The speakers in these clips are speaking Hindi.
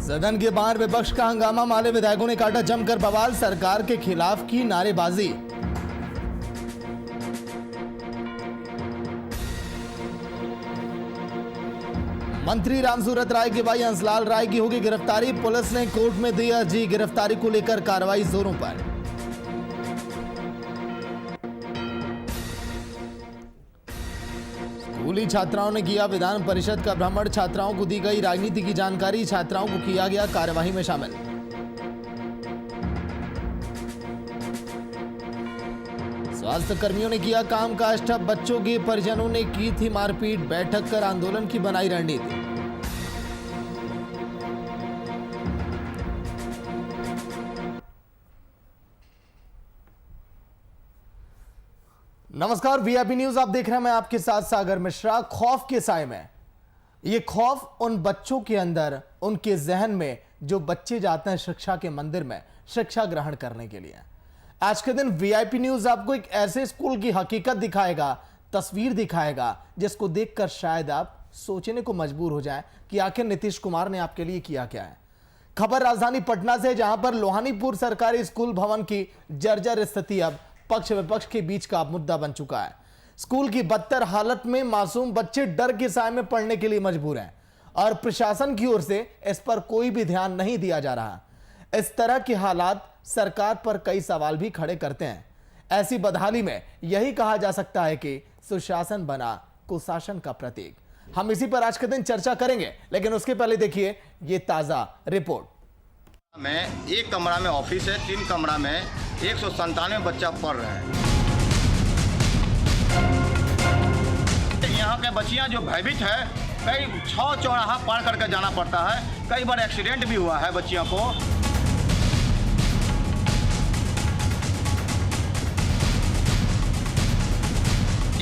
सदन के बाहर विपक्ष का हंगामा, माले विधायकों ने काटा जमकर बवाल, सरकार के खिलाफ की नारेबाजी। मंत्री रामसूरत राय के भाई हंसलाल राय की होगी गिरफ्तारी, पुलिस ने कोर्ट में दी अर्जी, गिरफ्तारी को लेकर कार्रवाई जोरों पर। स्कूली छात्राओं ने किया विधान परिषद का भ्रमण, छात्राओं को दी गई राजनीति की जानकारी, छात्राओं को किया गया कार्यवाही में शामिल। स्वास्थ्य कर्मियों ने किया काम का ठप, बच्चों के परिजनों ने की थी मारपीट, बैठक कर आंदोलन की बनाई रणनीति। नमस्कार, वीआईपी न्यूज आप देख रहे हैं, मैं आपके साथ सागर मिश्रा। खौफ के साए में ये खौफ उन बच्चों के अंदर, उनके जहन में, जो बच्चे जाते हैं शिक्षा के मंदिर में शिक्षा ग्रहण करने के लिए। आज के दिन वीआईपी न्यूज आपको एक ऐसे स्कूल की हकीकत दिखाएगा, तस्वीर दिखाएगा, जिसको देखकर शायद आप सोचने को मजबूर हो जाएं कि आखिर नीतीश कुमार ने आपके लिए किया क्या है। खबर राजधानी पटना से, जहां पर लोहानीपुर सरकारी स्कूल भवन की जर्जर स्थिति अब पक्ष विपक्ष के बीच का मुद्दा बन चुका है। स्कूल की बदतर हालत में मासूम बच्चे डर के साए में पढ़ने के लिए मजबूर हैं और प्रशासन की ओर से इस पर कोई भी ध्यान नहीं दिया जा रहा। इस तरह के हालात सरकार पर कई सवाल भी खड़े करते हैं। ऐसी बदहाली में यही कहा जा सकता है कि सुशासन बना कुशासन का प्रतीक। हम इसी पर आज के दिन चर्चा करेंगे, लेकिन उसके पहले देखिए ये ताजा रिपोर्ट। में एक कमरा में ऑफिस है, 3 कमरा में 197 बच्चा पढ़ रहे हैं। यहाँ के बच्चियाँ जो भयभीत है, कई 6 चौराहा पार करके जाना पड़ता है, कई बार एक्सीडेंट भी हुआ है बच्चियों को।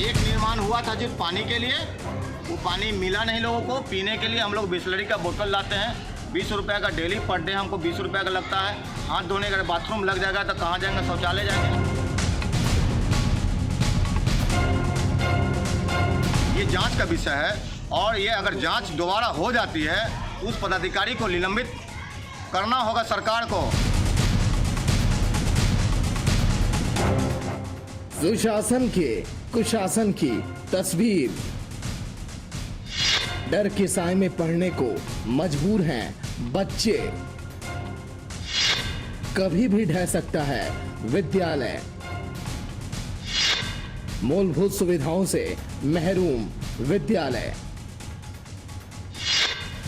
एक निर्माण हुआ था जिस पानी के लिए, वो पानी मिला नहीं लोगों को पीने के लिए। हम लोग बिस्लरी का बोतल लाते हैं, 20 रुपये का डेली पर डे हमको 20 रुपये का लगता है। हाथ धोने का बाथरूम लग जाएगा तो कहाँ जाएंगे, शौचालय जाएंगे। ये जांच का विषय है और ये अगर जांच दोबारा हो जाती है, उस पदाधिकारी को निलंबित करना होगा सरकार को। सुशासन के कुशासन की तस्वीर, डर के साए में पढ़ने को मजबूर हैं बच्चे। कभी भी ढह सकता है विद्यालय। मूलभूत सुविधाओं से महरूम विद्यालय।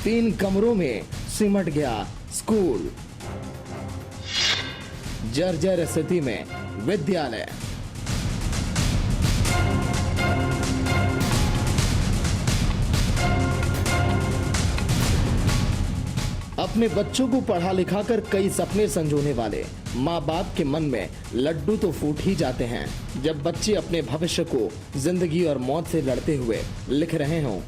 3 कमरों में सिमट गया स्कूल। जर्जर स्थिति में विद्यालय। अपने बच्चों को पढ़ा लिखा कर कई सपने संजोने वाले माँ बाप के मन में लड्डू तो फूट ही जाते हैं जब बच्चे अपने भविष्य को जिंदगी और मौत से लड़ते हुए लिख रहे हों।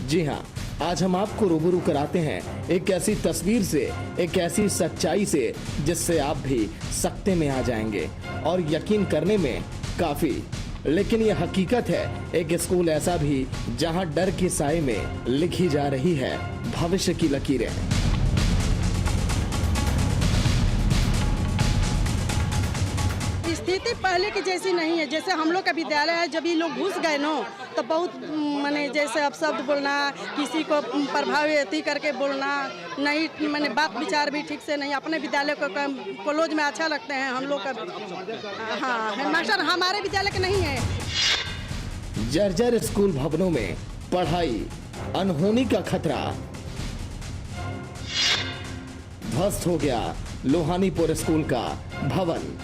जी हाँ, आज हम आपको रूबरू कराते हैं एक ऐसी तस्वीर से, एक ऐसी सच्चाई से, जिससे आप भी सकते में आ जाएंगे और यकीन करने में काफी। लेकिन यह हकीकत है, एक स्कूल ऐसा भी जहां डर के साए में लिखी जा रही है भविष्य की लकीरें। स्थिति पहले की जैसी नहीं है। जैसे हम लोग का विद्यालय है, जब ये लोग घुस गए ना, तो बहुत माने जैसे अपशब्द बोलना, किसी को प्रभावित करके बोलना नहीं, माने बात विचार भी ठीक से नहीं। अपने विद्यालय को कॉलेज में अच्छा लगते हैं हम लोग का। हाँ, हेडमास्टर हमारे विद्यालय के नहीं है। जर्जर स्कूल भवनों में पढ़ाई अनहोनी का खतरा। ध्वस्त हो गया लोहानीपुर स्कूल का भवन।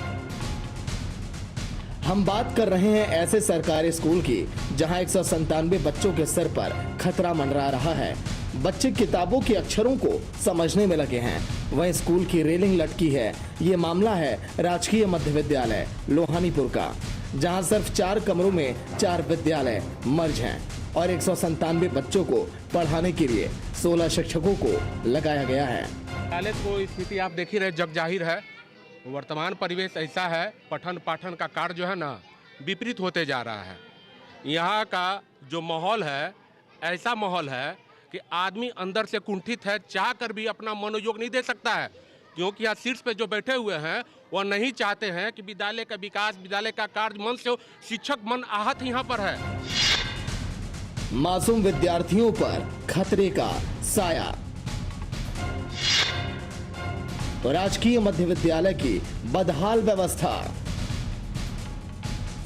हम बात कर रहे हैं ऐसे सरकारी स्कूल की जहां 197 बच्चों के सर पर खतरा मंडरा रहा है। बच्चे किताबों के अक्षरों को समझने में लगे हैं, वहीं स्कूल की रेलिंग लटकी है। ये मामला है राजकीय मध्य विद्यालय लोहानीपुर का, जहां सिर्फ 4 कमरों में 4 विद्यालय मर्ज हैं और 197 बच्चों को पढ़ाने के लिए 16 शिक्षकों को लगाया गया है। विद्यालय को स्थिति आप देख ही रहे, जग जाहिर है। वर्तमान परिवेश ऐसा है, पठन पाठन का कार्य जो है ना विपरीत होते जा रहा है। यहाँ का जो माहौल है, ऐसा माहौल है कि आदमी अंदर से कुंठित है, चाह कर भी अपना मनोयोग नहीं दे सकता है, क्योंकि यहाँ शीर्ष पे जो बैठे हुए हैं वह नहीं चाहते हैं कि विद्यालय का विकास, विद्यालय का कार्य मन से शिक्षक मन आहत यहाँ पर है। मासूम विद्यार्थियों पर खतरे का साया। राजकीय मध्य विद्यालय की बदहाल व्यवस्था।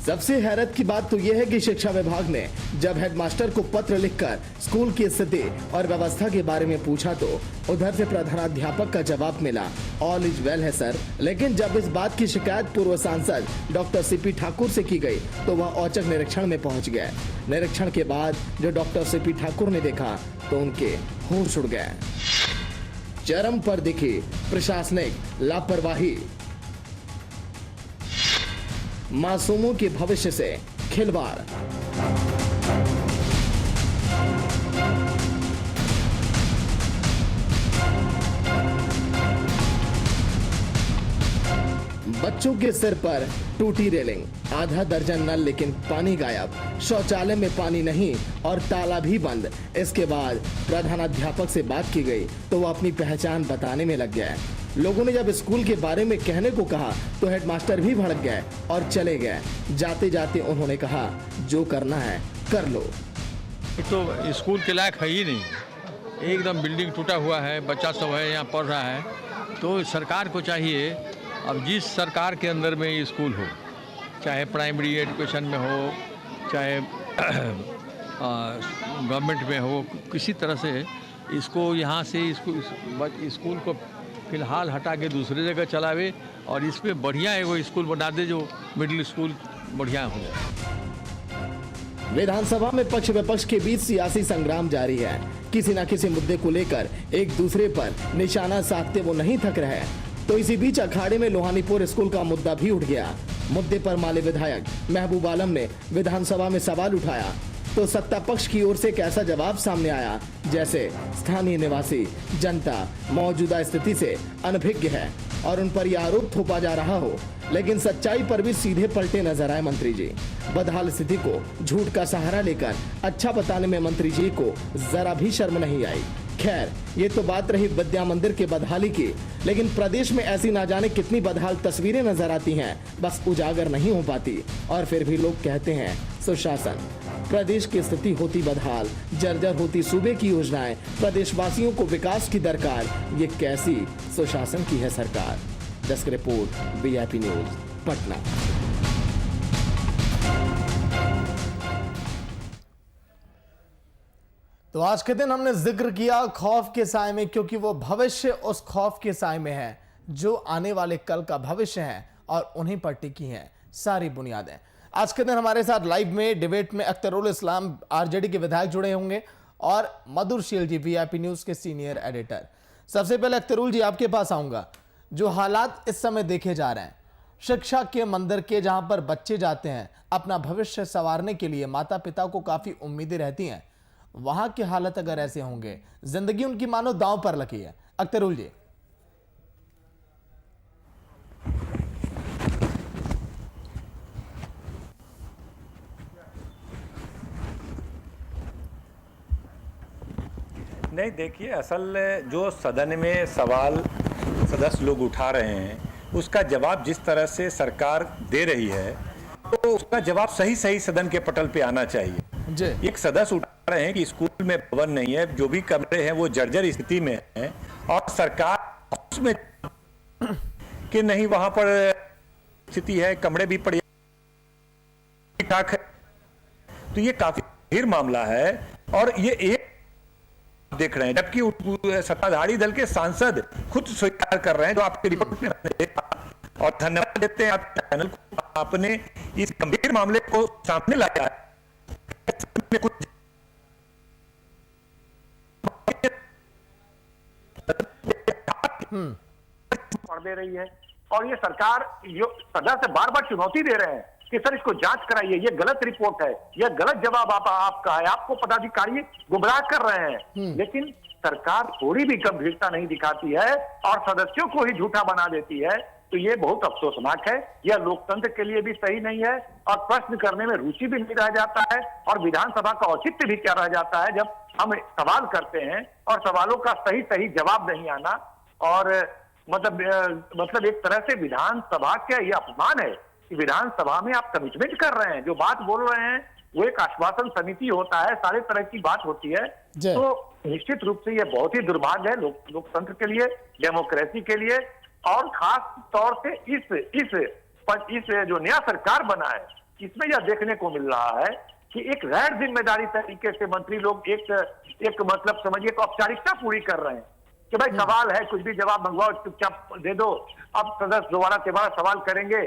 सबसे हैरत की बात तो यह है कि शिक्षा विभाग ने जब हेडमास्टर को पत्र लिखकर स्कूल की स्थिति और व्यवस्था के बारे में पूछा तो उधर से प्रधानाध्यापक का जवाब मिला, ऑल इज वेल है सर। लेकिन जब इस बात की शिकायत पूर्व सांसद डॉक्टर सीपी ठाकुर से की गई तो वह औचक निरीक्षण में पहुंच गए। निरीक्षण के बाद जो डॉक्टर सीपी ठाकुर ने देखा तो उनके होश उड़ गए। चरम पर दिखी प्रशासनिक लापरवाही। मासूमों के भविष्य से खिलवाड़। बच्चों के सिर पर टूटी रेलिंग, आधा दर्जन नल लेकिन पानी गायब, शौचालय में पानी नहीं और ताला भी बंद। इसके बाद प्रधानाध्यापक से बात की गई तो वो अपनी पहचान बताने में लग गया। लोगों ने जब स्कूल के बारे में कहने को कहा तो हेडमास्टर भी भड़क गए और चले गए। जाते जाते उन्होंने कहा, जो करना है कर लो। तो स्कूल के लायक है ही नहीं, एकदम बिल्डिंग टूटा हुआ है, बच्चा सब है यहाँ पढ़ रहा है। तो सरकार को चाहिए, अब जिस सरकार के अंदर में ये स्कूल हो, चाहे प्राइमरी एजुकेशन में हो, चाहे गवर्नमेंट में हो, किसी तरह से इसको यहाँ से स्कूल को फिलहाल हटा के दूसरी जगह चलावे और इस पे बढ़िया एगो स्कूल बना दे जो मिडिल स्कूल बढ़िया हो। विधानसभा में पक्ष विपक्ष के बीच सियासी संग्राम जारी है। किसी न किसी मुद्दे को लेकर एक दूसरे पर निशाना साधते वो नहीं थक रहे। तो इसी बीच अखाड़े में लोहानीपुर स्कूल का मुद्दा भी उठ गया। मुद्दे पर माले विधायक महबूब आलम ने विधानसभा में सवाल उठाया तो सत्ता पक्ष की ओर से एक ऐसा जवाब सामने आया जैसे स्थानीय निवासी जनता मौजूदा स्थिति से अनभिज्ञ है और उन पर यह आरोप थोपा जा रहा हो। लेकिन सच्चाई पर भी सीधे पलटे नजर आए मंत्री जी। बदहाल स्थिति को झूठ का सहारा लेकर अच्छा बताने में मंत्री जी को जरा भी शर्म नहीं आई। खैर, ये तो बात रही विद्या मंदिर के बदहाली की, लेकिन प्रदेश में ऐसी ना जाने कितनी बदहाल तस्वीरें नजर आती हैं, बस उजागर नहीं हो पाती। और फिर भी लोग कहते हैं सुशासन। प्रदेश की स्थिति होती बदहाल, जर्जर होती सूबे की योजनाएं, प्रदेशवासियों को विकास की दरकार, ये कैसी सुशासन की है सरकार। Desk report, VIP news, Patna. तो आज के दिन हमने जिक्र किया खौफ के साए में, क्योंकि वो भविष्य उस खौफ के साए में है जो आने वाले कल का भविष्य है और उन्हीं पर टिकी हैं सारी बुनियादें। आज के दिन हमारे साथ लाइव में डिबेट में अख्तरुल इस्लाम आरजेडी के विधायक जुड़े होंगे और मधुरशील जी वीआईपी न्यूज के सीनियर एडिटर। सबसे पहले अख्तरुल जी आपके पास आऊंगा। जो हालात इस समय देखे जा रहे हैं शिक्षा के मंदिर के, जहां पर बच्चे जाते हैं अपना भविष्य संवारने के लिए, माता पिता को काफी उम्मीदें रहती हैं, वहां के हालत अगर ऐसे होंगे, जिंदगी उनकी मानो दांव पर लगी है। अख्तरुल जी। नहीं, देखिए, असल जो सदन में सवाल सदस्य लोग उठा रहे हैं उसका जवाब जिस तरह से सरकार दे रही है तो उसका जवाब सही सही सदन के पटल पे आना चाहिए जी। एक सदस्य उठा रहे हैं कि स्कूल में भवन नहीं है, जो भी कमरे हैं वो जर्जर स्थिति में हैं और सरकार उसमें कि नहीं वहां पर स्थिति है, कमरे भी पड़े ठीक ठाक है। तो ये काफी गंभीर मामला है और ये एक देख रहे हैं, जबकि सत्ताधारी दल के सांसद खुद स्वीकार कर रहे हैं, जो आपके रिपोर्ट में देखा। और धन्यवाद देते हैं आप चैनल को, आपने इस गंभीर मामले को सामने लाया है। पढ़ दे रही है और ये सरकार जो सदस्य बार बार चुनौती दे रहे हैं कि सर इसको जांच कराइए, ये गलत रिपोर्ट है, ये गलत जवाब आपका है, आपको पदाधिकारी गुमराह कर रहे हैं। लेकिन सरकार थोड़ी भी गंभीरता नहीं दिखाती है और सदस्यों को ही झूठा बना देती है। तो ये बहुत अफसोसनाक है, यह लोकतंत्र के लिए भी सही नहीं है और प्रश्न करने में रुचि भी नहीं रह जाता है और विधानसभा का औचित्य भी क्या रह जाता है जब हम सवाल करते हैं और सवालों का सही सही जवाब नहीं आना, और मतलब एक तरह से विधानसभा का ये अपमान है कि विधानसभा में आप कमिटमेंट कर रहे हैं, जो बात बोल रहे हैं वो एक आश्वासन समिति होता है, सारे तरह की बात होती है। तो निश्चित रूप से ये बहुत ही दुर्भाग्य है लोकतंत्र के लिए, डेमोक्रेसी के लिए, और खास तौर से इस जो नया सरकार बना है इसमें यह देखने को मिल रहा है कि एक गैर जिम्मेदारी तरीके से मंत्री लोग एक मतलब समझिए तो औपचारिकता पूरी कर रहे हैं कि भाई सवाल है, कुछ भी जवाब मंगवाओ, चुपचाप दे दो। अब सदस्य दोबारा तिबारा सवाल करेंगे,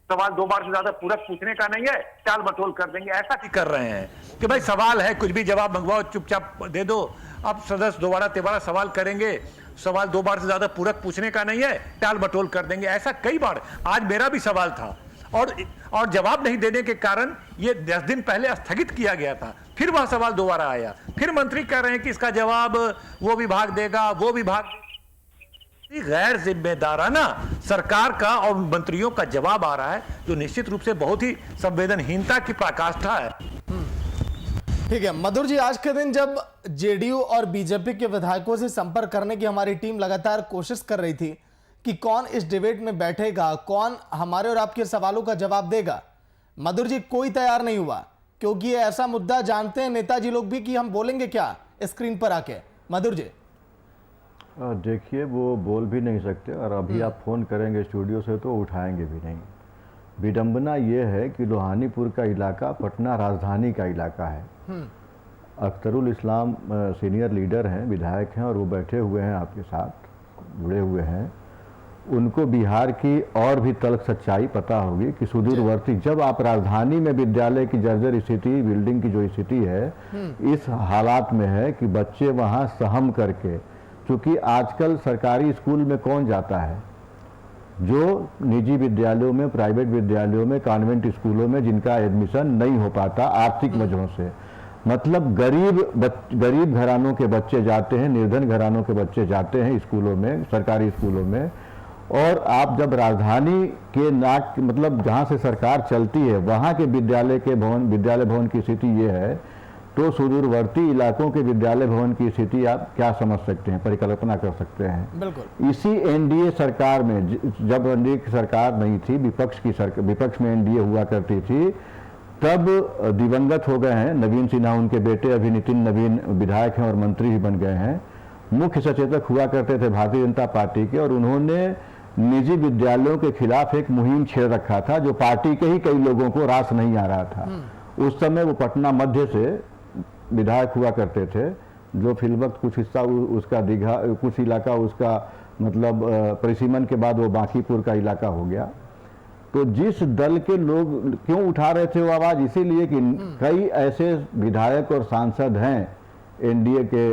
सवाल 2 बार से ज्यादा पूरक पूछने का नहीं है, टाल मटोल कर देंगे, ऐसा कर रहे हैं कि भाई सवाल है, कुछ भी जवाब मंगवाओ, चुपचाप दे दो। अब सदस्य दोबारा तिबारा सवाल करेंगे, सवाल 2 बार से ज्यादा पूरक पूछने का नहीं है, टाल मटोल कर देंगे। ऐसा कई बार, आज मेरा भी सवाल था और जवाब नहीं देने के कारण ये 10 दिन पहले स्थगित किया गया था, फिर वह सवाल दोबारा आया, फिर मंत्री कह रहे हैं कि इसका जवाब वो विभाग देगा, वो विभाग। गैर जिम्मेदाराना सरकार का और मंत्रियों का जवाब आ रहा है, जो निश्चित रूप से बहुत ही संवेदनहीनता की पराकाष्ठा है। ठीक है मधुर जी, आज के दिन जब जेडीयू और बीजेपी के विधायकों से संपर्क करने की हमारी टीम लगातार कोशिश कर रही थी कि कौन इस डिबेट में बैठेगा, कौन हमारे और आपके सवालों का जवाब देगा, मधुर जी कोई तैयार नहीं हुआ, क्योंकि ये ऐसा मुद्दा जानते हैं नेताजी लोग भी कि हम बोलेंगे क्या स्क्रीन पर आके। मधुर जी देखिए, वो बोल भी नहीं सकते, और अभी आप फ़ोन करेंगे स्टूडियो से तो उठाएंगे भी नहीं। विडंबना ये है कि लोहानीपुर का इलाका पटना राजधानी का इलाका है। अख्तरुल इस्लाम सीनियर लीडर हैं, विधायक हैं, और वो बैठे हुए हैं आपके साथ, जुड़े हुए हैं। उनको बिहार की और भी तल्ख सच्चाई पता होगी कि सुदूरवर्ती, जब आप राजधानी में विद्यालय की जर्जर स्थिति, बिल्डिंग की जो स्थिति है, इस हालात में है कि बच्चे वहाँ सहम करके, क्योंकि आजकल सरकारी स्कूल में कौन जाता है, जो निजी विद्यालयों में, प्राइवेट विद्यालयों में, कॉन्वेंट स्कूलों में जिनका एडमिशन नहीं हो पाता आर्थिक वजहों से, मतलब गरीब घरानों के बच्चे जाते हैं, निर्धन घरानों के बच्चे जाते हैं स्कूलों में, सरकारी स्कूलों में। और आप जब राजधानी के नाक मतलब जहाँ से सरकार चलती है वहाँ के विद्यालय भवन की स्थिति ये है, तो सुदूरवर्ती इलाकों के विद्यालय भवन की स्थिति आप क्या समझ सकते हैं, परिकल्पना कर सकते हैं। बिल्कुल। इसी एनडीए सरकार में, जब एनडीए की सरकार नहीं थी, विपक्ष में एनडीए हुआ करती थी, तब दिवंगत हो गए हैं नवीन सिन्हा, उनके बेटे अभी नितिन नवीन विधायक हैं और मंत्री भी बन गए हैं, मुख्य सचेतक हुआ करते थे भारतीय जनता पार्टी के, और उन्होंने निजी विद्यालयों के खिलाफ एक मुहिम छेड़ रखा था, जो पार्टी के ही कई लोगों को रास नहीं आ रहा था। उस समय वो पटना मध्य से विधायक हुआ करते थे, जो फिलवक्त कुछ हिस्सा उसका दीघा, कुछ इलाका उसका मतलब परिसीमन के बाद वो बांकीपुर का इलाका हो गया। तो जिस दल के लोग क्यों उठा रहे थे वो आवाज़, इसीलिए कि कई ऐसे विधायक और सांसद हैं एनडीए के,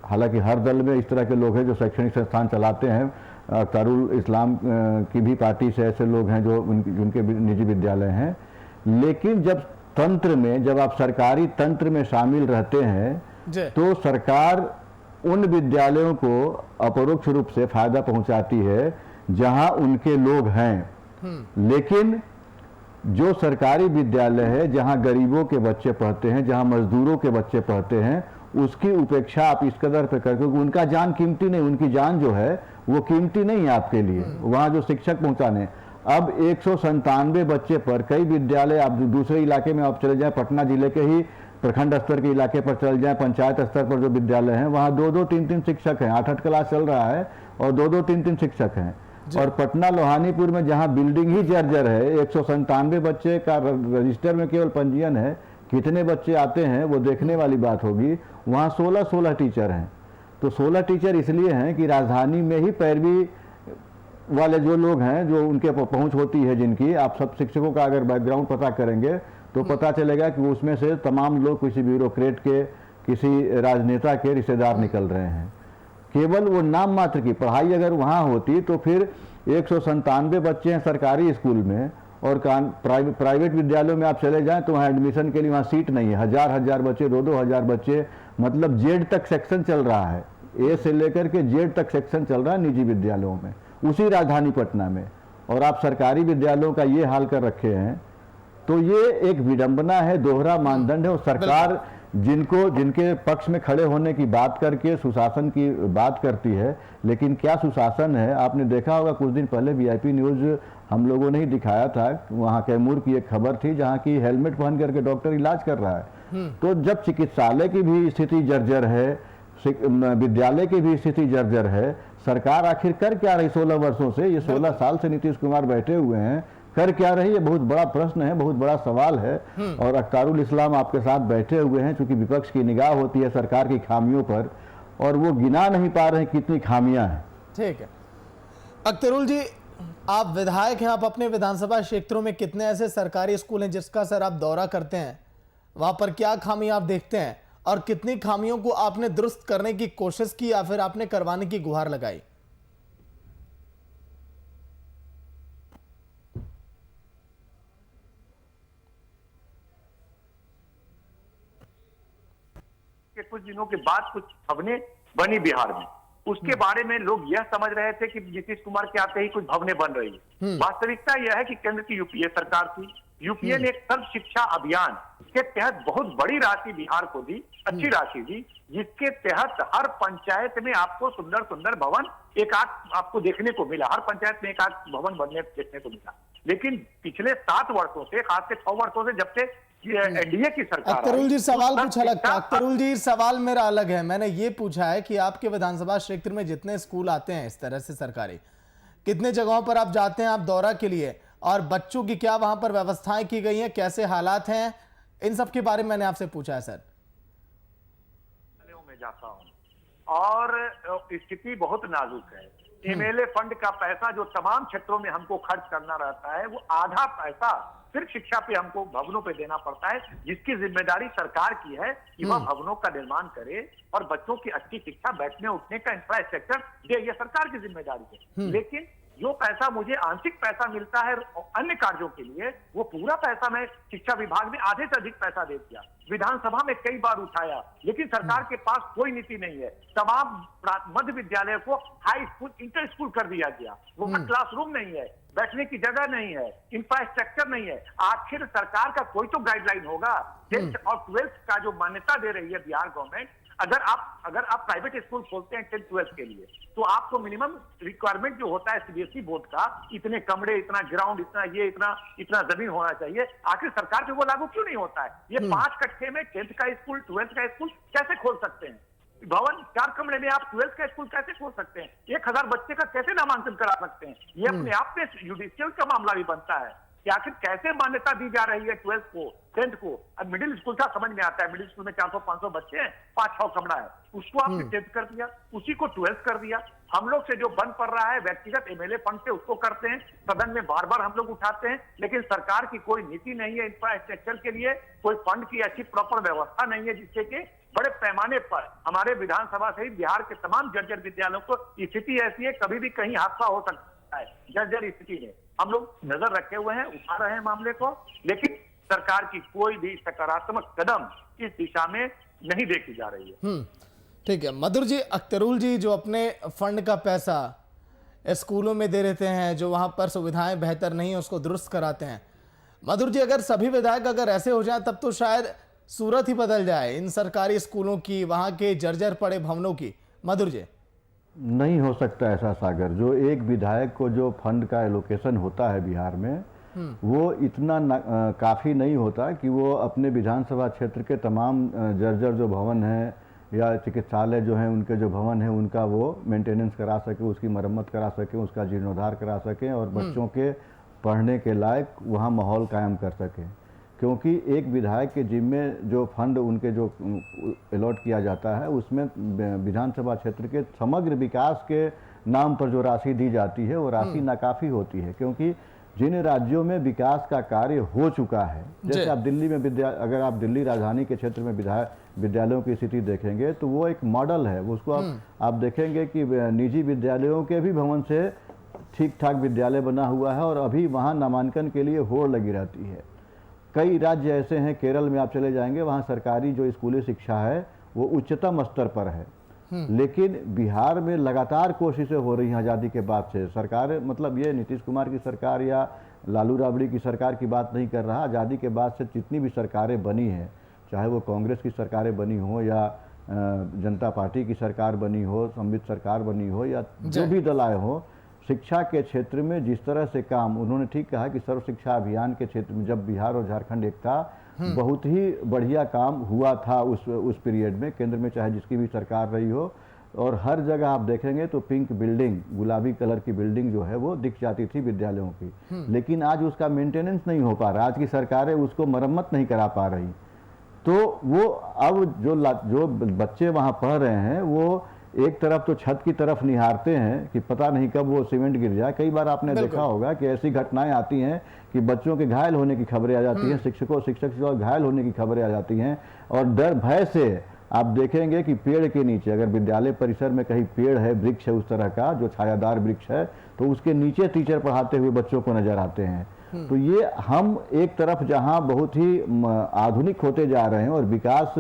हालांकि हर दल में इस तरह के लोग हैं जो शैक्षणिक संस्थान चलाते हैं, अख्तरुल इस्लाम की भी पार्टी से ऐसे लोग हैं जो उनके निजी विद्यालय हैं, लेकिन जब आप सरकारी तंत्र में शामिल रहते हैं तो सरकार उन विद्यालयों को अपरोक्ष रूप से फायदा पहुंचाती है जहां उनके लोग हैं। लेकिन जो सरकारी विद्यालय है जहां गरीबों के बच्चे पढ़ते हैं, जहां मजदूरों के बच्चे पढ़ते हैं, उसकी उपेक्षा आप इस कदर पे करके, उनका जान कीमती नहीं, उनकी जान जो है वो कीमती नहीं है आपके लिए, वहां जो शिक्षक पहुंचाने। अब 197 बच्चे पर कई विद्यालय, आप दूसरे इलाके में आप चले जाएं, पटना जिले के ही प्रखंड स्तर के इलाके पर चल जाएं, पंचायत स्तर पर जो विद्यालय हैं वहाँ 2-2, 3-3 शिक्षक हैं, 8-8 क्लास चल रहा है और 2-2, 3-3 शिक्षक हैं। और पटना लोहानीपुर में जहाँ बिल्डिंग ही जर्जर है, 197 बच्चे का रजिस्टर में केवल पंजीयन है, कितने बच्चे आते हैं वो देखने वाली बात होगी। वहाँ 16 टीचर हैं। तो 16 टीचर इसलिए हैं कि राजधानी में ही पैरवी वाले जो लोग हैं, जो उनके पहुंच होती है, जिनकी आप सब शिक्षकों का अगर बैकग्राउंड पता करेंगे तो पता चलेगा कि उसमें से तमाम लोग किसी ब्यूरोक्रेट के, किसी राजनेता के रिश्तेदार निकल रहे हैं। केवल वो नाम मात्र की पढ़ाई अगर वहाँ होती तो फिर 197 बच्चे हैं सरकारी स्कूल में, और प्राइवेट विद्यालयों में आप चले जाएं तो वहाँ एडमिशन के लिए वहाँ सीट नहीं है, हजार बच्चे, 2-2 हजार बच्चे, मतलब जेड तक सेक्शन चल रहा है, ए से लेकर के जेड तक सेक्शन चल रहा है निजी विद्यालयों में, उसी राजधानी पटना में, और आप सरकारी विद्यालयों का ये हाल कर रखे हैं। तो ये एक विडंबना है, दोहरा मानदंड है, और सरकार जिनके पक्ष में खड़े होने की बात करके सुशासन की बात करती है, लेकिन क्या सुशासन है? आपने देखा होगा कुछ दिन पहले वीआईपी न्यूज हम लोगों ने ही दिखाया था, वहाँ कैमूर की एक खबर थी जहाँ की हेलमेट पहन करके डॉक्टर इलाज कर रहा है। तो जब चिकित्सालय की भी स्थिति जर्जर है, विद्यालय की भी स्थिति जर्जर है, सरकार आखिर कर क्या रही 16 वर्षों से? ये 16 साल से नीतीश कुमार बैठे हुए हैं, कर क्या रही? ये बहुत बड़ा प्रश्न है, बहुत बड़ा सवाल है। और अख्तारुल इस्लाम आपके साथ बैठे हुए हैं, क्योंकि विपक्ष की निगाह होती है सरकार की खामियों पर, और वो गिना नहीं पा रहे हैं कितनी खामियां हैं। ठीक है अख्तरुल जी, आप विधायक हैं, आप अपने विधानसभा क्षेत्रों में कितने ऐसे सरकारी स्कूल हैं जिसका सर आप दौरा करते हैं, वहां पर क्या खामी आप देखते हैं और कितनी खामियों को आपने दुरुस्त करने की कोशिश की या फिर आपने करवाने की गुहार लगाई? कुछ दिनों के बाद कुछ भवनें बनी बिहार में, उसके बारे में लोग यह समझ रहे थे कि नीतीश कुमार के आते ही कुछ भवनें बन रही है। वास्तविकता यह है कि केंद्र की यूपीए सरकार थी, यूपीए ने एक सर्व शिक्षा अभियान के तहत बहुत बड़ी राशि बिहार को दी, अच्छी राशि दी, जिसके तहत हर पंचायत में आपको सुंदर सुंदर भवन एक आध आपको देखने को मिला, हर पंचायत में एक आध भवन बनने देखने को मिला। लेकिन पिछले 7 वर्षों से, खासकर 6 वर्षों से, जब से एनडीए की सरकार, अख्तरुल जी सवाल कुछ अलग था। अख्तरुल जी सवाल मेरा अलग है, मैंने ये पूछा है कि आपके विधानसभा क्षेत्र में जितने स्कूल आते हैं इस तरह से सरकारी, कितने जगहों पर आप जाते हैं आप दौरा के लिए, और बच्चों की क्या वहां पर व्यवस्थाएं की गई हैं, कैसे हालात हैं, इन सब के बारे में मैंने आपसे पूछा है सर। में जाता हूं और स्थिति बहुत नाजुक है। एमएलए फंड का पैसा जो तमाम क्षेत्रों में हमको खर्च करना रहता है, वो आधा पैसा सिर्फ शिक्षा पे हमको भवनों पे देना पड़ता है, जिसकी जिम्मेदारी सरकार की है कि वह भवनों का निर्माण करे और बच्चों की अच्छी शिक्षा, बैठने उठने का इंफ्रास्ट्रक्चर दे, ये सरकार की जिम्मेदारी है। लेकिन जो पैसा मुझे आंशिक पैसा मिलता है अन्य कार्यों के लिए, वो पूरा पैसा मैं शिक्षा विभाग में आधे से अधिक पैसा दे दिया, विधानसभा में कई बार उठाया, लेकिन सरकार के पास कोई नीति नहीं है। तमाम मध्य विद्यालय को हाई स्कूल, इंटर स्कूल कर दिया गया, वो क्लासरूम नहीं है, बैठने की जगह नहीं है, इंफ्रास्ट्रक्चर नहीं है। आखिर सरकार का कोई तो गाइडलाइन होगा। 10th और 12th का जो मान्यता दे रही है बिहार गवर्नमेंट, अगर आप प्राइवेट स्कूल खोलते हैं 10th 12th के लिए, तो आपको मिनिमम रिक्वायरमेंट जो होता है सीबीएसई बोर्ड का, इतने कमरे, इतना ग्राउंड, इतना जमीन होना चाहिए। आखिर सरकार पे वो लागू क्यों नहीं होता है? ये 5 कट्ठे में 10th का स्कूल, 12th का स्कूल कैसे खोल सकते हैं? भवन 4 कमरे में आप 12th का स्कूल कैसे खोल सकते हैं? 1000 बच्चे का कैसे नामांकन करा सकते हैं? ये अपने आप में जुडिशियल का मामला भी बनता है कि आखिर कैसे मान्यता दी जा रही है 12th को, 10th को। अब मिडिल स्कूल का समझ में आता है, मिडिल स्कूल में 400-500 बच्चे हैं, 5-6 कमरा है, उसको आपने 10th कर दिया, उसी को 12th कर दिया। हम लोग से जो बन पड़ रहा है व्यक्तिगत एमएलए फंड से, उसको करते हैं, सदन में बार बार हम लोग उठाते हैं, लेकिन सरकार की कोई नीति नहीं है इंफ्रास्ट्रक्चर के लिए, कोई फंड की अच्छी प्रॉपर व्यवस्था नहीं है, जिससे कि बड़े पैमाने पर हमारे विधानसभा सहित बिहार के तमाम जर्जर विद्यालयों को स्थिति ऐसी है, कभी भी कहीं हादसा हो सकता है। जर्जर स्थिति में हम लोग नजर रखे हुए हैं, उठा रहे हैं मामले को, लेकिन सरकार की कोई भी सकारात्मक कदम इस दिशा में नहीं देखी जा रही है। ठीक है मधुर जी, अख्तरुल जी जो अपने फंड का पैसा स्कूलों में दे देते हैं, जो वहां पर सुविधाएं बेहतर नहीं है उसको दुरुस्त कराते हैं। मधुर जी, अगर सभी विधायक अगर ऐसे हो जाए तब तो शायद सूरत ही बदल जाए इन सरकारी स्कूलों की, वहां के जर्जर पड़े भवनों की। मधुर जी, नहीं हो सकता ऐसा सागर। जो एक विधायक को जो फंड का एलोकेशन होता है बिहार में, वो इतना काफ़ी नहीं होता कि वो अपने विधानसभा क्षेत्र के तमाम जर्जर जो भवन हैं या चिकित्सालय जो हैं उनके जो भवन हैं उनका वो मेंटेनेंस करा सके, उसकी मरम्मत करा सके, उसका जीर्णोद्धार करा सकें और बच्चों के पढ़ने के लायक वहाँ माहौल कायम कर सकें। क्योंकि एक विधायक के जिम्मे जो फंड उनके जो अलॉट किया जाता है उसमें विधानसभा क्षेत्र के समग्र विकास के नाम पर जो राशि दी जाती है वो राशि नाकाफ़ी होती है। क्योंकि जिन राज्यों में विकास का कार्य हो चुका है, जैसे आप दिल्ली में अगर आप दिल्ली राजधानी के क्षेत्र में विद्यालयों की स्थिति देखेंगे तो वो एक मॉडल है। उसको आप देखेंगे कि निजी विद्यालयों के भी भवन से ठीक ठाक विद्यालय बना हुआ है और अभी वहाँ नामांकन के लिए होड़ लगी रहती है। कई राज्य ऐसे हैं, केरल में आप चले जाएंगे, वहाँ सरकारी जो स्कूली शिक्षा है वो उच्चतम स्तर पर है। लेकिन बिहार में लगातार कोशिशें हो रही हैं आज़ादी के बाद से। सरकार, मतलब ये नीतीश कुमार की सरकार या लालू राबड़ी की सरकार की बात नहीं कर रहा, आज़ादी के बाद से जितनी भी सरकारें बनी हैं चाहे वो कांग्रेस की सरकारें बनी हो या जनता पार्टी की सरकार बनी हो, सम्मिलित सरकार बनी हो या जो भी दल आए हो, शिक्षा के क्षेत्र में जिस तरह से काम उन्होंने ठीक कहा कि सर्व शिक्षा अभियान के क्षेत्र में जब बिहार और झारखंड एक था, बहुत ही बढ़िया काम हुआ था उस पीरियड में, केंद्र में चाहे जिसकी भी सरकार रही हो। और हर जगह आप देखेंगे तो पिंक बिल्डिंग, गुलाबी कलर की बिल्डिंग जो है वो दिख जाती थी विद्यालयों की, लेकिन आज उसका मेंटेनेंस नहीं हो पा रहा। आज की सरकारें उसको मरम्मत नहीं करा पा रही। तो वो अब जो बच्चे वहाँ पढ़ रहे हैं वो एक तरफ तो छत की तरफ निहारते हैं कि पता नहीं कब वो सीमेंट गिर जाए। कई बार आपने देखा होगा कि ऐसी घटनाएं आती हैं कि बच्चों के घायल होने की खबरें आ जाती हैं, शिक्षक घायल होने की खबरें आ जाती हैं, और डर भय से आप देखेंगे कि पेड़ के नीचे, अगर विद्यालय परिसर में कहीं पेड़ है, वृक्ष है उस तरह का जो छायादार वृक्ष है, तो उसके नीचे टीचर पढ़ाते हुए बच्चों को नजर आते हैं। तो ये हम एक तरफ जहां बहुत ही आधुनिक होते जा रहे हैं और विकास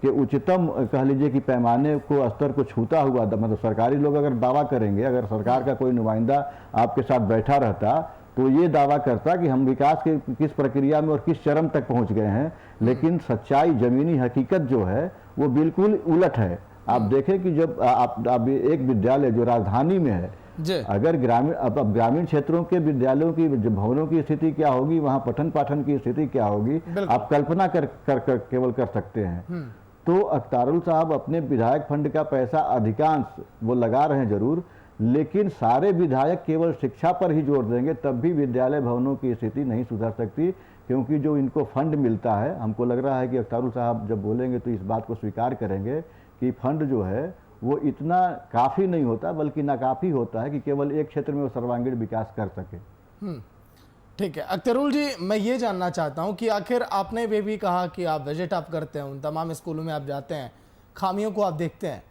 के उच्चतम कह लीजिए कि पैमाने को, स्तर को छूता हुआ, मतलब सरकारी लोग अगर दावा करेंगे, अगर सरकार का कोई नुमाइंदा आपके साथ बैठा रहता तो ये दावा करता कि हम विकास के किस प्रक्रिया में और किस चरम तक पहुंच गए हैं, लेकिन सच्चाई, जमीनी हकीकत जो है वो बिल्कुल उलट है। आप देखें कि जब आप एक विद्यालय जो राजधानी में है, अगर ग्रामीण क्षेत्रों के विद्यालयों की भवनों की स्थिति क्या होगी, वहां पठन पाठन की स्थिति क्या होगी, आप कल्पना केवल कर सकते हैं। तो अख्तारुल साहब अपने विधायक फंड का पैसा अधिकांश वो लगा रहे हैं जरूर, लेकिन सारे विधायक केवल शिक्षा पर ही जोर देंगे तब भी विद्यालय भवनों की स्थिति नहीं सुधर सकती, क्योंकि जो इनको फंड मिलता है, हमको लग रहा है कि अख्तारुल साहब जब बोलेंगे तो इस बात को स्वीकार करेंगे कि फंड जो है वो इतना काफ़ी नहीं होता, बल्कि नाकाफ़ी होता है कि केवल एक क्षेत्र में वो सर्वांगीण विकास कर सके। ठीक है अख्तरुल जी, मैं ये जानना चाहता हूँ कि आखिर आपने वे भी कहा कि आप विजिट आप करते हैं, उन तमाम स्कूलों में आप जाते हैं, खामियों को आप देखते हैं।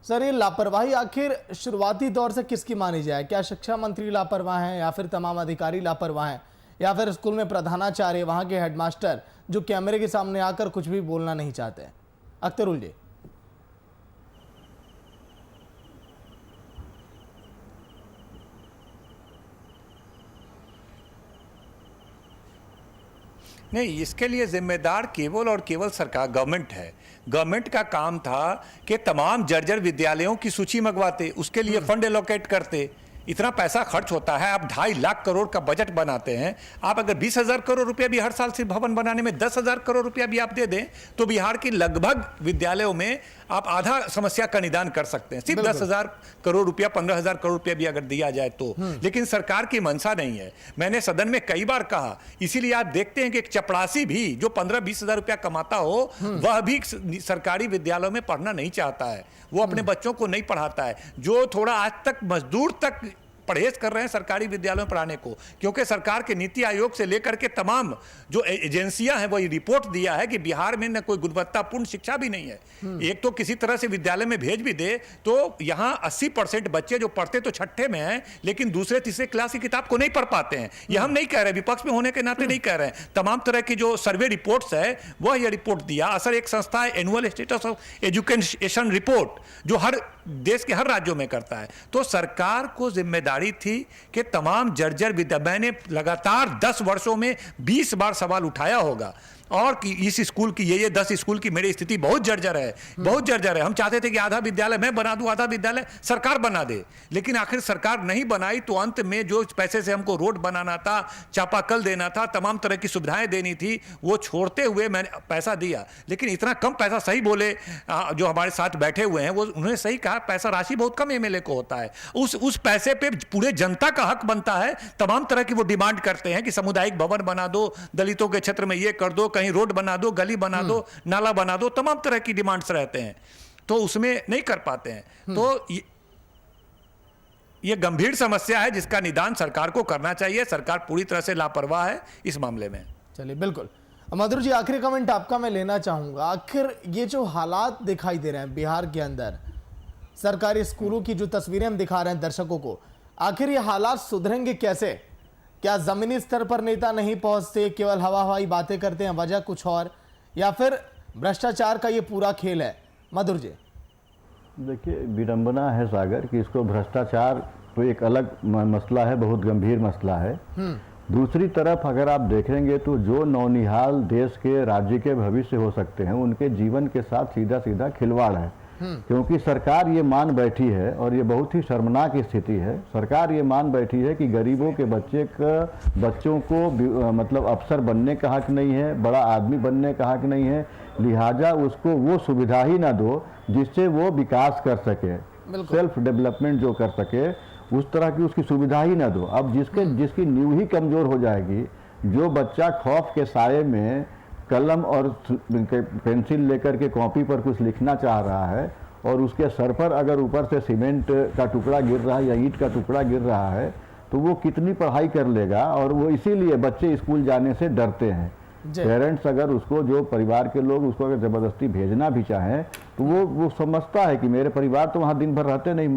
सर, ये लापरवाही आखिर शुरुआती दौर से किसकी मानी जाए? क्या शिक्षा मंत्री लापरवाह हैं, या फिर तमाम अधिकारी लापरवाह हैं, या फिर स्कूल में प्रधानाचार्य, वहाँ के हेडमास्टर जो कैमरे के सामने आकर कुछ भी बोलना नहीं चाहते हैं? अख्तरुल जी। नहीं, इसके लिए जिम्मेदार केवल और केवल सरकार, गवर्नमेंट है। गवर्नमेंट का काम था कि तमाम जर्जर विद्यालयों की सूची मंगवाते, उसके लिए फंड एलोकेट करते। इतना पैसा खर्च होता है, आप 2.5 लाख करोड़ का बजट बनाते हैं, आप अगर 20,000 करोड़ रुपया भी हर साल से भवन बनाने में 10,000 करोड़ रुपया भी आप दे दें तो बिहार की लगभग विद्यालयों में आप आधा समस्या का निदान कर सकते हैं। सिर्फ 10,000 करोड़ रुपया, 15,000 करोड़ रुपया भी अगर दिया जाए तो। लेकिन सरकार की मंशा नहीं है। मैंने सदन में कई बार कहा, इसीलिए आप देखते हैं कि एक चपरासी भी जो 15-20,000 रुपया कमाता हो, वह भी सरकारी विद्यालयों में पढ़ना नहीं चाहता है, वो अपने बच्चों को नहीं पढ़ाता है। जो थोड़ा आज तक मजदूर तक परहेज कर रहे हैं सरकारी विद्यालयों में पढ़ाने को, क्योंकि सरकार के नीति आयोग से लेकर के तमाम जो एजेंसियां हैं वो ये रिपोर्ट दिया है कि बिहार में न कोई गुणवत्तापूर्ण शिक्षा भी नहीं है। एक तो किसी तरह से विद्यालय में भेज भी दे तो यहाँ 80% बच्चे जो पढ़ते तो छठे में हैं, लेकिन दूसरे तीसरे क्लास की किताब को नहीं पढ़ पाते हैं। ये हम नहीं कह रहे, विपक्ष में होने के नाते नहीं कह रहे हैं, तमाम तरह की जो सर्वे रिपोर्ट्स है वह यह रिपोर्ट दिया। असर एक संस्था है, annual status of education report, जो हर देश के हर राज्यों में करता है। तो सरकार को जिम्मेदारी थी कि तमाम जर्जर विद्या, मैंने लगातार 10 वर्षों में 20 बार सवाल उठाया होगा, और कि इस स्कूल की ये 10 स्कूल की मेरी स्थिति बहुत जर्जर है, बहुत जर्जर है। हम चाहते थे कि आधा विद्यालय मैं बना दूं, आधा विद्यालय सरकार बना दे, लेकिन आखिर सरकार नहीं बनाई। तो अंत में जो पैसे से हमको रोड बनाना था, चापाकल देना था, तमाम तरह की सुविधाएं देनी थी, वो छोड़ते हुए मैंने पैसा दिया। लेकिन इतना कम पैसा, सही बोले जो हमारे साथ बैठे हुए हैं, वो उन्होंने सही कहा, पैसा राशि बहुत कम एमएलए को होता है। उस पैसे पे पूरे जनता का हक बनता है। तमाम तरह की वो डिमांड करते हैं कि सामुदायिक भवन बना दो, दलितों के क्षेत्र में ये कर दो, कहीं रोड बना दो, गली बना दो, नाला बना दो, तमाम तरह की डिमांड्स रहते हैं, तो उसमें नहीं कर पाते हैं। तो ये गंभीर समस्या है जिसका निदान सरकार को करना चाहिए। सरकार पूरी तरह से लापरवाह है इस मामले में। चलिए, बिल्कुल। मधुर जी, आखिरी कमेंट आपका मैं लेना चाहूंगा। आखिर ये जो हालात दिखाई दे रहे हैं बिहार के अंदर, सरकारी स्कूलों की जो तस्वीरें हम दिखा रहे हैं दर्शकों को, आखिर ये हालात सुधरेंगे कैसे? क्या जमीनी स्तर पर नेता नहीं पहुंचते, केवल हवा हवाई बातें करते हैं, वजह कुछ और, या फिर भ्रष्टाचार का ये पूरा खेल है? मधुर जी। देखिए, विडंबना है सागर कि इसको भ्रष्टाचार तो एक अलग मसला है, बहुत गंभीर मसला है, दूसरी तरफ अगर आप देखेंगे तो जो नौनिहाल देश के राज्य के भविष्य हो सकते हैं, उनके जीवन के साथ सीधा सीधा खिलवाड़ है। क्योंकि सरकार ये मान बैठी है, और ये बहुत ही शर्मनाक स्थिति है, सरकार ये मान बैठी है कि गरीबों के बच्चों को मतलब अफसर बनने का हक नहीं है, बड़ा आदमी बनने का हक नहीं है, लिहाजा उसको वो सुविधा ही ना दो जिससे वो विकास कर सके, सेल्फ डेवलपमेंट जो कर सके, उस तरह की उसकी सुविधा ही ना दो। अब जिसकी नींव ही कमजोर हो जाएगी, जो बच्चा खौफ के साये में कलम और पेंसिल लेकर के कॉपी पर कुछ लिखना चाह रहा है और उसके सर पर अगर ऊपर से सीमेंट का टुकड़ा गिर रहा है या ईंट का टुकड़ा गिर रहा है, तो वो कितनी पढ़ाई कर लेगा। और वो इसीलिए बच्चे स्कूल जाने से डरते हैं। पेरेंट्स अगर उसको, जो परिवार के लोग उसको अगर ज़बरदस्ती भेजना भी चाहें, तो वो समझता है कि मेरे परिवार तो वहाँ दिन भर रहते नहीं,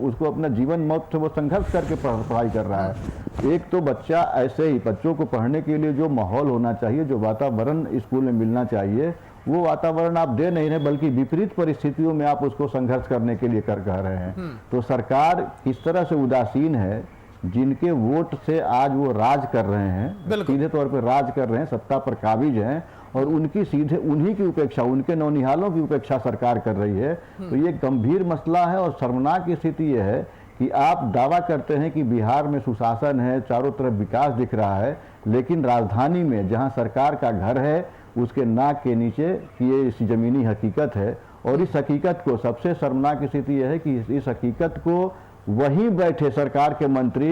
उसको अपना जीवन मौत से वो संघर्ष करके पढ़ाई कर रहा है। एक तो बच्चा ऐसे ही, बच्चों को पढ़ने के लिए जो माहौल होना चाहिए, जो वातावरण स्कूल में मिलना चाहिए, वो वातावरण आप दे नहीं रहे, बल्कि विपरीत परिस्थितियों में आप उसको संघर्ष करने के लिए कह रहे हैं। तो सरकार किस तरह से उदासीन है, जिनके वोट से आज वो राज कर रहे हैं, सीधे तौर पर राज कर रहे हैं, सत्ता पर काबिज हैं, और उनकी सीधे उन्हीं की उपेक्षा, उनके नौनिहालों की उपेक्षा सरकार कर रही है। तो ये गंभीर मसला है और शर्मनाक स्थिति ये है कि आप दावा करते हैं कि बिहार में सुशासन है, चारों तरफ विकास दिख रहा है, लेकिन राजधानी में जहां सरकार का घर है, उसके नाक के नीचे ये इस ज़मीनी हकीकत है। और इस हकीकत को, सबसे शर्मनाक स्थिति यह है कि इस हकीकत को वहीं बैठे सरकार के मंत्री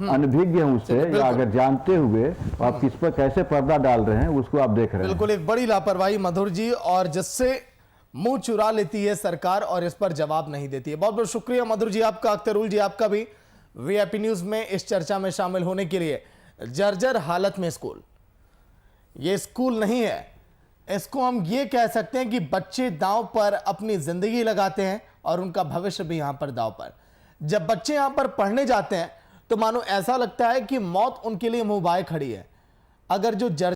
अनभिज्ञ हैं उससे, या अगर जानते हुए आप किस पर कैसे पर्दा डाल रहे हैं उसको आप देख रहे हैं। बिल्कुल एक बड़ी लापरवाही मधुर जी, और जिससे मुंह चुरा लेती है सरकार और इस पर जवाब नहीं देती है। बहुत बहुत शुक्रिया मधुर जी आपका, अख्तरुल जी आपका भी, वीआईपी न्यूज में इस चर्चा में शामिल होने के लिए। जर्जर हालत में स्कूल, ये स्कूल नहीं है, इसको हम ये कह सकते हैं कि बच्चे दांव पर अपनी जिंदगी लगाते हैं और उनका भविष्य भी यहां पर दांव पर। जब बच्चे यहां पर पढ़ने जाते हैं तो मानो ऐसा लगता है कि मौत उनके लिए मुंह बाए खड़ी है। अगर जो